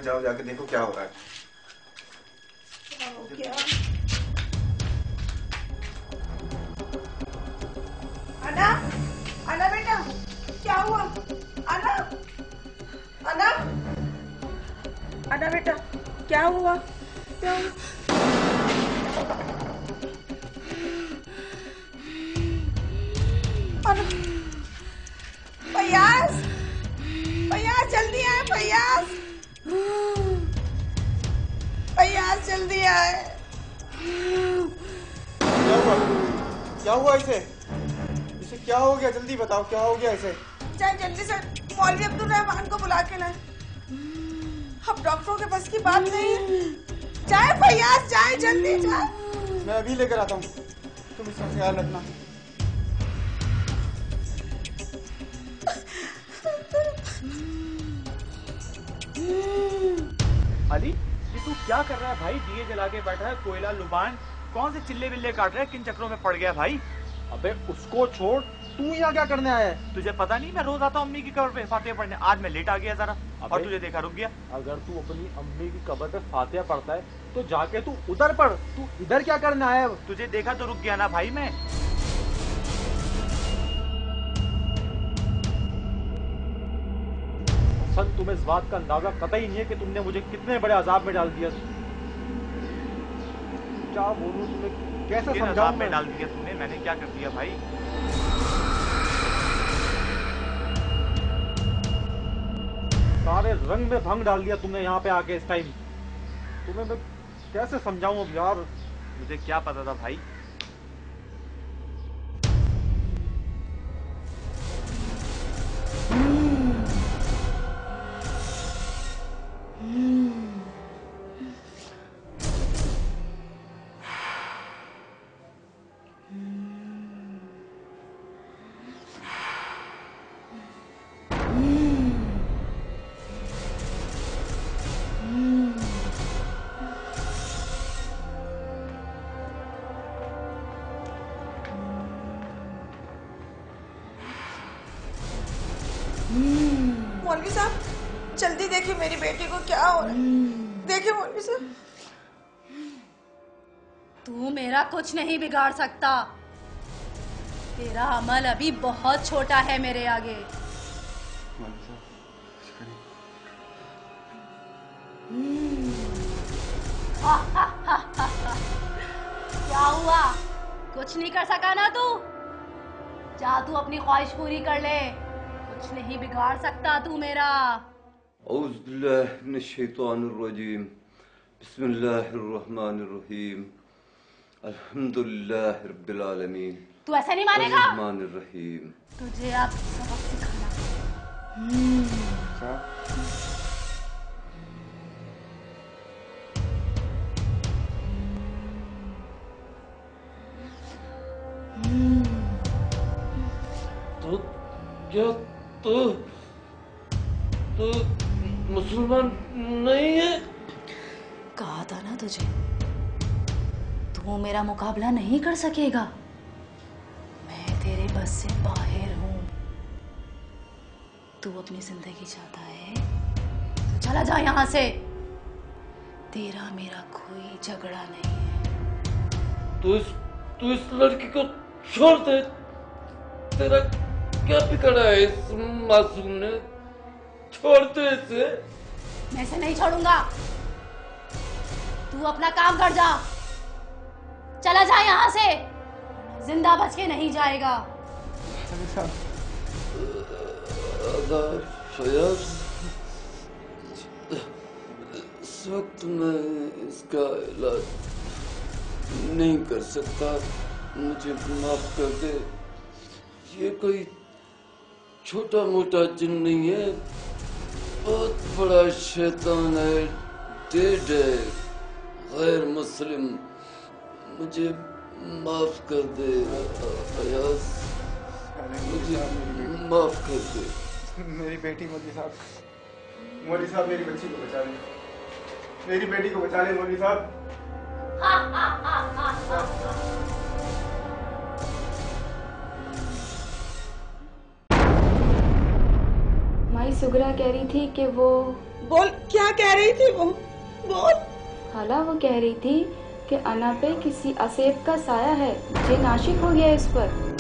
जाओ, जाके देखो क्या हो रहा है। क्या? अना, अना बेटा, क्या हुआ? अना, अना, अना बेटा, क्या हुआ? क्या हुआ? अना, फयाज, फयाज जल्दी आए, फयाज, फयाज जल्दी आए। क्या हुआ? क्या हुआ इसे? इसे क्या हो गया? जल्दी बताओ क्या हो गया इसे? जाए जल्दी से मौलवी अब्दुल रहमान को बुला के लाए। अब डॉक्टरों के बस की बात नहीं है। जाए फयाज, जाए जल्दी जाए। मैं अभी लेकर आता हूँ, तुम इसका ख्याल रखना। अली, ये तू क्या कर रहा है भाई? दिए जला के बैठा है, कोयला लुबान, कौन से चिल्ले बिल्ले काट रहा है? किन चक्रों में पड़ गया भाई? अबे उसको छोड़, तू यहाँ क्या करने आया है? तुझे पता नहीं मैं रोज आता हूँ अम्मी की कब्र पे फातिहा पढ़ने। आज मैं लेट आ गया जरा और तुझे देखा रुक गया। अगर तू अपनी अम्मी की कब्र पे फातिहा पढ़ता है तो जाके तू उधर पढ़, तू इधर क्या करने आया है? तुझे देखा तो रुक गया ना भाई मैं। हसन, तुम्हें इस बात का अंदाजा कतई नहीं है कि तुमने मुझे कितने बड़े अजाब में डाल दिया। क्या बोलूं तुम्हें, कैसे समझाऊं में डाल दिया तुमने? मैंने क्या कर दिया भाई? सारे रंग में भंग डाल दिया तुमने यहाँ पे आके इस टाइम। तुम्हें मैं कैसे समझाऊं अब यार? मुझे क्या पता था भाई? मौलवी साहब जल्दी देखिए मेरी बेटी को क्या हो रहा है। देखिए मौलवी साहब। तू मेरा कुछ नहीं बिगाड़ सकता। तेरा अमल अभी बहुत छोटा है मेरे आगे। क्या हुआ? कुछ नहीं कर सका ना तू? जा तू अपनी ख्वाहिश पूरी कर ले। कुछ नहीं बिगाड़ सकता तू मेरा। औज़ु बिल्लाहि मिनश शैतानिर रजीम। बिस्मिल्लाहिर्रहमानिर्रहीम। अल्हम्दुलिल्लाहि रब्बिल आलमीन। तू ऐसे नहीं मानेगा? अर्रहमानिर रहीम। तुझे अब सबक सिखाना। तो क्या तो मुसलमान नहीं है? कहा था ना तुझे, तू मेरा मुकाबला नहीं कर सकेगा। मैं तेरे बस से बाहर हूं। तू अपनी जिंदगी चाहता है तो चला जा यहां से। तेरा मेरा कोई झगड़ा नहीं है। तू इस लड़की को छोड़ दे। तेरा क्या बिगड़ा है इस मासूम ने? छोड़ दे इसे। मैं इसे नहीं छोड़ूंगा। तू अपना काम कर जा। चला जा यहाँ से, जिंदा बच के नहीं जाएगा। फयाज, इस वक्त मैं इसका इलाज नहीं कर सकता। मुझे माफ कर दे। ये कोई छोटा मोटा जिन नहीं है, बहुत बड़ा शैतान है, डेड है, गैर मुस्लिम। मुझे माफ कर दे फयाज, मुझे माफ कर दे। मेरी बेटी मौलवी साहब मेरी बच्ची को बचा ले। मेरी बेटी को बचा ले मौलवी साहब। माई सुगरा कह रही थी कि वो... बोल, क्या कह रही थी वो? बोल। खाला वो कह रही थी कि अना पे किसी असेब का साया है, जिन आशिक हो गया इस पर।